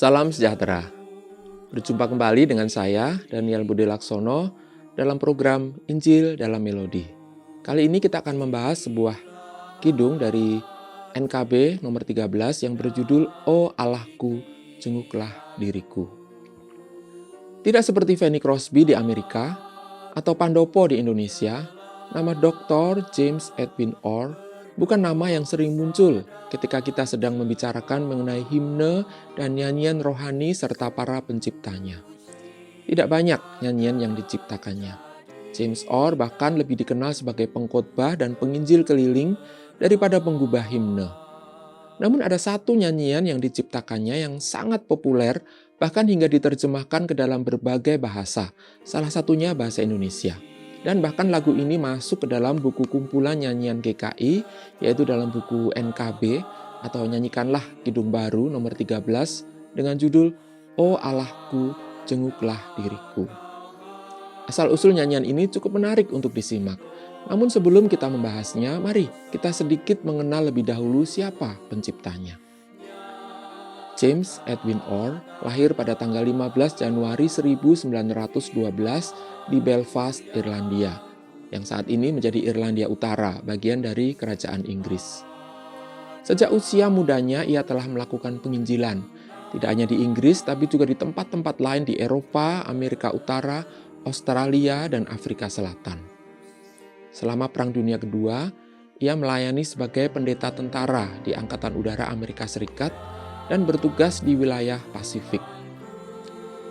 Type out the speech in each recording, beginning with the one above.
Salam sejahtera. Berjumpa kembali dengan saya, Daniel Budi Laksono, dalam program Injil dalam Melodi. Kali ini kita akan membahas sebuah kidung dari NKB nomor 13 yang berjudul O Allahku, jenguklah diriku. Tidak seperti Fanny Crosby di Amerika atau Pandopo di Indonesia, nama Dr. James Edwin Orr bukan nama yang sering muncul ketika kita sedang membicarakan mengenai himne dan nyanyian rohani serta para penciptanya. Tidak banyak nyanyian yang diciptakannya. James Orr bahkan lebih dikenal sebagai pengkhotbah dan penginjil keliling daripada penggubah himne. Namun ada satu nyanyian yang diciptakannya yang sangat populer, bahkan hingga diterjemahkan ke dalam berbagai bahasa, salah satunya bahasa Indonesia. Dan bahkan lagu ini masuk ke dalam buku kumpulan nyanyian GKI, yaitu dalam buku NKB atau Nyanyikanlah Kidung Baru nomor 13 dengan judul O Allahku, jenguklah diriku. Asal-usul nyanyian ini cukup menarik untuk disimak. Namun sebelum kita membahasnya, mari kita sedikit mengenal lebih dahulu siapa penciptanya. James Edwin Orr lahir pada tanggal 15 Januari 1912 di Belfast, Irlandia, yang saat ini menjadi Irlandia Utara, bagian dari Kerajaan Inggris. Sejak usia mudanya ia telah melakukan penginjilan, tidak hanya di Inggris tapi juga di tempat-tempat lain di Eropa, Amerika Utara, Australia, dan Afrika Selatan. Selama Perang Dunia Kedua, ia melayani sebagai pendeta tentara di Angkatan Udara Amerika Serikat dan bertugas di wilayah Pasifik.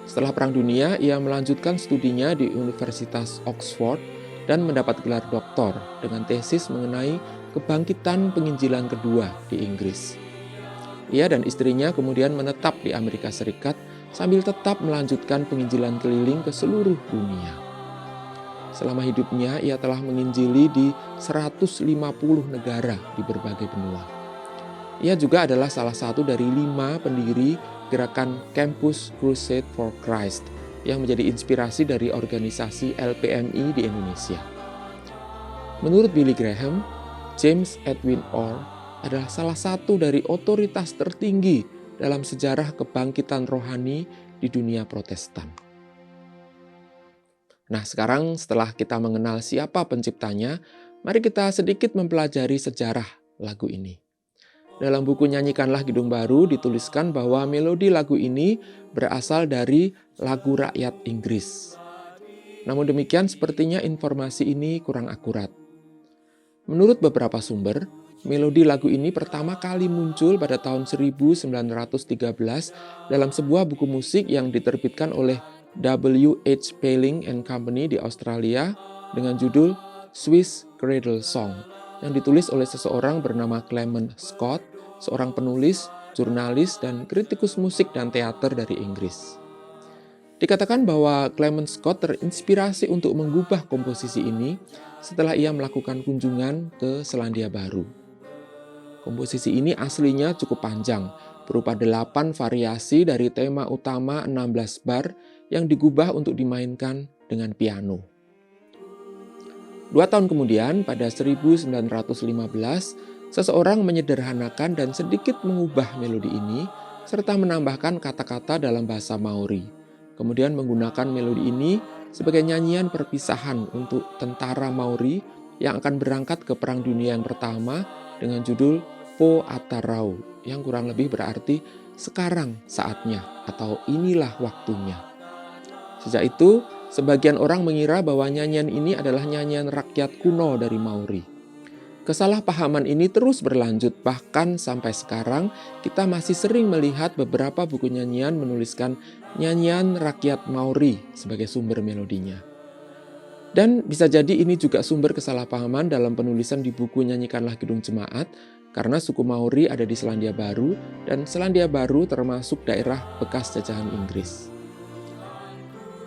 Setelah Perang Dunia, ia melanjutkan studinya di Universitas Oxford dan mendapat gelar doktor dengan tesis mengenai kebangkitan penginjilan kedua di Inggris. Ia dan istrinya kemudian menetap di Amerika Serikat sambil tetap melanjutkan penginjilan keliling ke seluruh dunia. Selama hidupnya, ia telah menginjili di 150 negara di berbagai benua. Ia juga adalah salah satu dari 5 pendiri gerakan Campus Crusade for Christ yang menjadi inspirasi dari organisasi LPMI di Indonesia. Menurut Billy Graham, James Edwin Orr adalah salah satu dari otoritas tertinggi dalam sejarah kebangkitan rohani di dunia Protestan. Nah, sekarang setelah kita mengenal siapa penciptanya, mari kita sedikit mempelajari sejarah lagu ini. Dalam buku Nyanyikanlah Kidung Baru dituliskan bahwa melodi lagu ini berasal dari lagu rakyat Inggris. Namun demikian sepertinya informasi ini kurang akurat. Menurut beberapa sumber, melodi lagu ini pertama kali muncul pada tahun 1913 dalam sebuah buku musik yang diterbitkan oleh W.H. Paling and Company di Australia dengan judul Swiss Cradle Song yang ditulis oleh seseorang bernama Clement Scott, seorang penulis, jurnalis, dan kritikus musik dan teater dari Inggris. Dikatakan bahwa Clement Scott terinspirasi untuk mengubah komposisi ini setelah ia melakukan kunjungan ke Selandia Baru. Komposisi ini aslinya cukup panjang, berupa 8 variasi dari tema utama 16 bar yang digubah untuk dimainkan dengan piano. 2 tahun kemudian, pada 1915, seseorang menyederhanakan dan sedikit mengubah melodi ini, serta menambahkan kata-kata dalam bahasa Maori. Kemudian menggunakan melodi ini sebagai nyanyian perpisahan untuk tentara Maori yang akan berangkat ke Perang Dunia yang Pertama dengan judul Po Atarau, yang kurang lebih berarti sekarang saatnya atau inilah waktunya. Sejak itu, sebagian orang mengira bahwa nyanyian ini adalah nyanyian rakyat kuno dari Maori. Kesalahpahaman ini terus berlanjut, bahkan sampai sekarang kita masih sering melihat beberapa buku nyanyian menuliskan nyanyian rakyat Maori sebagai sumber melodinya. Dan bisa jadi ini juga sumber kesalahpahaman dalam penulisan di buku Nyanyikanlah Kidung Jemaat, karena suku Maori ada di Selandia Baru, dan Selandia Baru termasuk daerah bekas jajahan Inggris.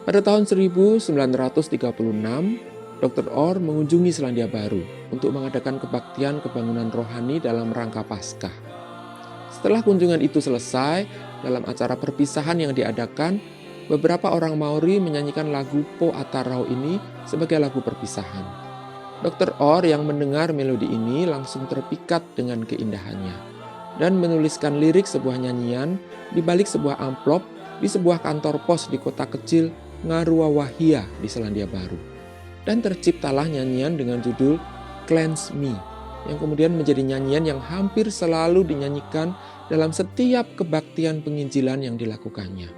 Pada tahun 1936, Dr. Orr mengunjungi Selandia Baru untuk mengadakan kebaktian kebangunan rohani dalam rangka Paskah. Setelah kunjungan itu selesai, dalam acara perpisahan yang diadakan, beberapa orang Maori menyanyikan lagu Po Atarau ini sebagai lagu perpisahan. Dr. Orr yang mendengar melodi ini langsung terpikat dengan keindahannya. dan menuliskan lirik sebuah nyanyian di balik sebuah amplop di sebuah kantor pos di kota kecil Ngaruawahia di Selandia Baru. Dan terciptalah nyanyian dengan judul Cleanse Me, yang kemudian menjadi nyanyian yang hampir selalu dinyanyikan dalam setiap kebaktian penginjilan yang dilakukannya.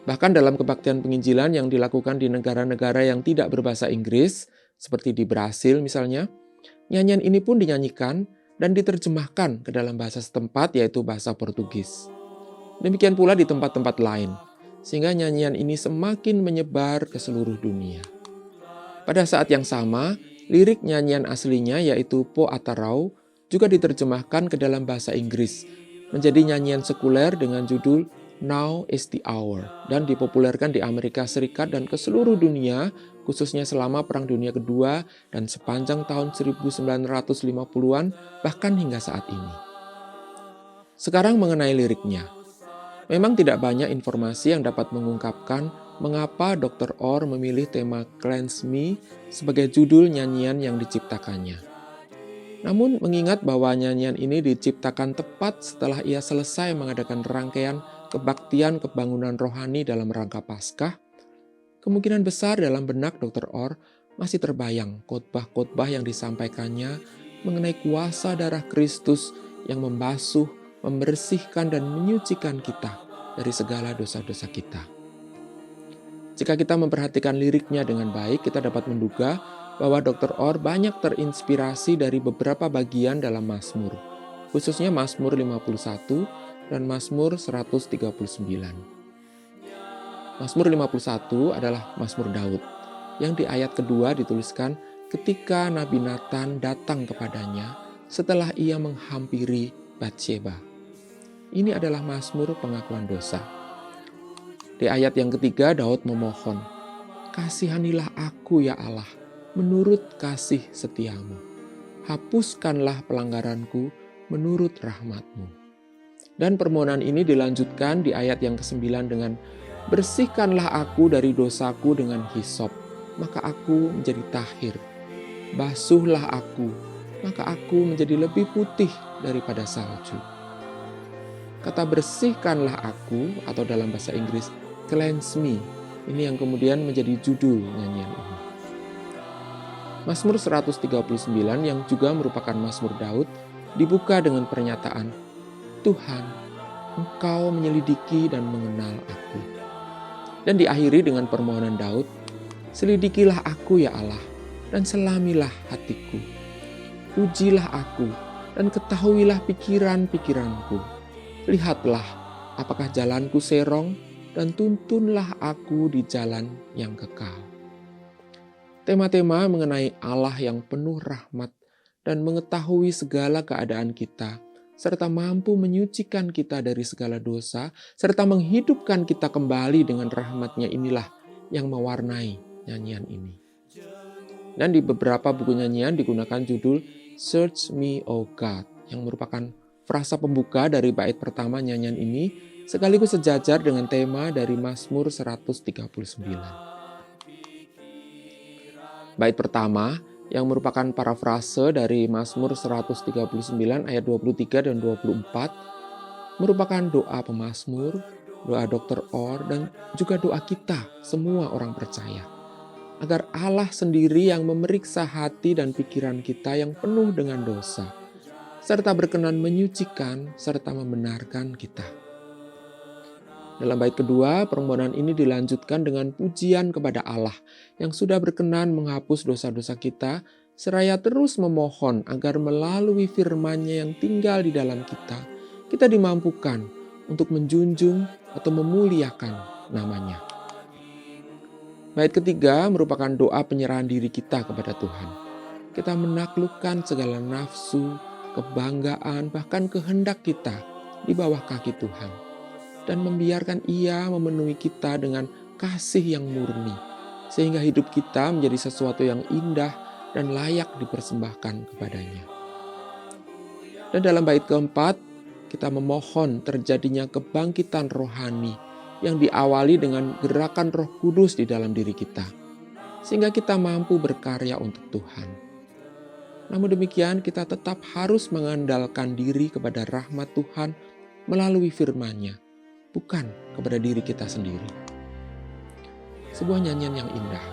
Bahkan dalam kebaktian penginjilan yang dilakukan di negara-negara yang tidak berbahasa Inggris, seperti di Brasil misalnya, nyanyian ini pun dinyanyikan dan diterjemahkan ke dalam bahasa setempat, yaitu bahasa Portugis. Demikian pula di tempat-tempat lain, sehingga nyanyian ini semakin menyebar ke seluruh dunia. Pada saat yang sama, lirik nyanyian aslinya yaitu Po Atarau juga diterjemahkan ke dalam bahasa Inggris, menjadi nyanyian sekuler dengan judul Now is the Hour, dan dipopulerkan di Amerika Serikat dan ke seluruh dunia, khususnya selama Perang Dunia Kedua dan sepanjang tahun 1950-an, bahkan hingga saat ini. Sekarang mengenai liriknya. Memang tidak banyak informasi yang dapat mengungkapkan mengapa Dr. Orr memilih tema Cleanse Me sebagai judul nyanyian yang diciptakannya. Namun mengingat bahwa nyanyian ini diciptakan tepat setelah ia selesai mengadakan rangkaian kebaktian kebangunan rohani dalam rangka Paskah, kemungkinan besar dalam benak Dr. Orr masih terbayang khotbah-khotbah yang disampaikannya mengenai kuasa darah Kristus yang membasuh, membersihkan, dan menyucikan kita dari segala dosa-dosa kita. Jika kita memperhatikan liriknya dengan baik, kita dapat menduga bahwa Dr. Orr banyak terinspirasi dari beberapa bagian dalam Mazmur, khususnya Mazmur 51 dan Mazmur 139. Mazmur 51 adalah Mazmur Daud, yang di ayat kedua dituliskan ketika Nabi Nathan datang kepadanya setelah ia menghampiri Batsheba. Ini adalah Mazmur pengakuan dosa. Di ayat yang ketiga Daud memohon, "Kasihanilah aku ya Allah, menurut kasih setiamu. Hapuskanlah pelanggaranku menurut rahmat-Mu." Dan permohonan ini dilanjutkan di ayat yang ke-9 dengan, "Bersihkanlah aku dari dosaku dengan hisop, maka aku menjadi tahir. Basuhlah aku, maka aku menjadi lebih putih daripada salju." Kata bersihkanlah aku, atau dalam bahasa Inggris cleanse me, ini yang kemudian menjadi judul nyanyian ini. Mazmur 139 yang juga merupakan Mazmur Daud dibuka dengan pernyataan, "Tuhan, Engkau menyelidiki dan mengenal aku." Dan diakhiri dengan permohonan Daud, "Selidikilah aku ya Allah, dan selamilah hatiku. Ujilah aku, dan ketahuilah pikiran-pikiranku. Lihatlah, apakah jalanku serong, dan tuntunlah aku di jalan yang kekal." Tema-tema mengenai Allah yang penuh rahmat dan mengetahui segala keadaan kita, serta mampu menyucikan kita dari segala dosa, serta menghidupkan kita kembali dengan rahmat-Nya inilah yang mewarnai nyanyian ini. Dan di beberapa buku nyanyian digunakan judul Search Me, O God, yang merupakan frasa pembuka dari bait pertama nyanyian ini, sekaligus sejajar dengan tema dari Mazmur 139. Bait pertama, yang merupakan parafrase dari Mazmur 139 ayat 23 dan 24, merupakan doa pemazmur, doa Dr. Orr, dan juga doa kita, semua orang percaya, agar Allah sendiri yang memeriksa hati dan pikiran kita yang penuh dengan dosa, serta berkenan menyucikan serta membenarkan kita. Dalam bait kedua, permohonan ini dilanjutkan dengan pujian kepada Allah yang sudah berkenan menghapus dosa-dosa kita, seraya terus memohon agar melalui firman-Nya yang tinggal di dalam kita, kita dimampukan untuk menjunjung atau memuliakan nama-Nya. Bait ketiga merupakan doa penyerahan diri kita kepada Tuhan. Kita menaklukkan segala nafsu, kebanggaan, bahkan kehendak kita di bawah kaki Tuhan, dan membiarkan Ia memenuhi kita dengan kasih yang murni, sehingga hidup kita menjadi sesuatu yang indah dan layak dipersembahkan kepada-Nya. Dan dalam bait keempat, kita memohon terjadinya kebangkitan rohani yang diawali dengan gerakan Roh Kudus di dalam diri kita, sehingga kita mampu berkarya untuk Tuhan. Namun demikian, kita tetap harus mengandalkan diri kepada rahmat Tuhan melalui firman-Nya, bukan kepada diri kita sendiri. Sebuah nyanyian yang indah,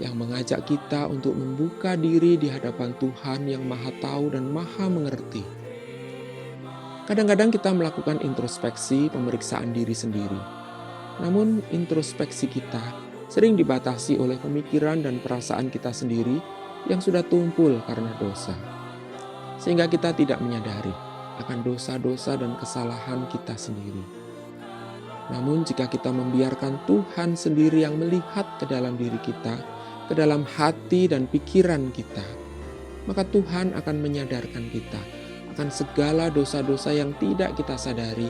yang mengajak kita untuk membuka diri di hadapan Tuhan yang Maha Tahu dan Maha Mengerti. Kadang-kadang kita melakukan introspeksi, pemeriksaan diri sendiri. Namun introspeksi kita sering dibatasi oleh pemikiran dan perasaan kita sendiri yang sudah tumpul karena dosa. Sehingga kita tidak menyadari akan dosa-dosa dan kesalahan kita sendiri. Namun jika kita membiarkan Tuhan sendiri yang melihat ke dalam diri kita, ke dalam hati dan pikiran kita, maka Tuhan akan menyadarkan kita akan segala dosa-dosa yang tidak kita sadari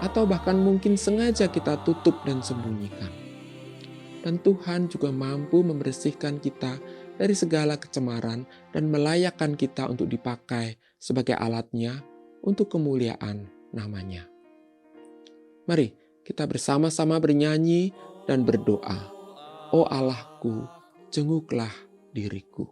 atau bahkan mungkin sengaja kita tutup dan sembunyikan. Dan Tuhan juga mampu membersihkan kita dari segala kecemaran dan melayakkan kita untuk dipakai sebagai alatnya untuk kemuliaan namanya. Mari kita bersama-sama bernyanyi dan berdoa. O Allahku, jenguklah diriku.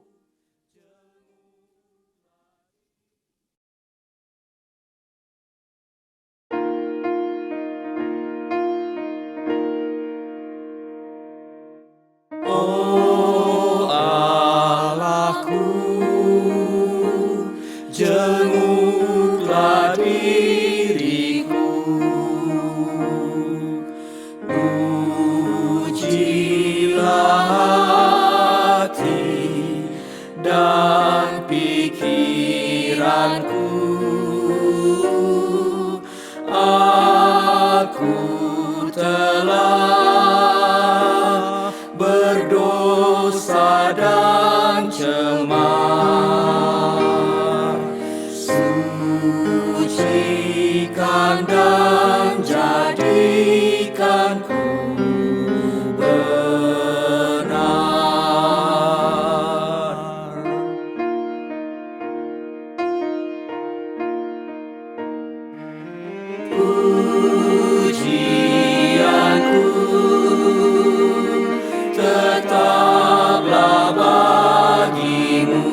Jenguklah diriku, ujilah hati dan pikiranku. Aku telah berdosa dan cemar. Sucikan dan jadikanku benar. Pujianku tetaplah bagimu.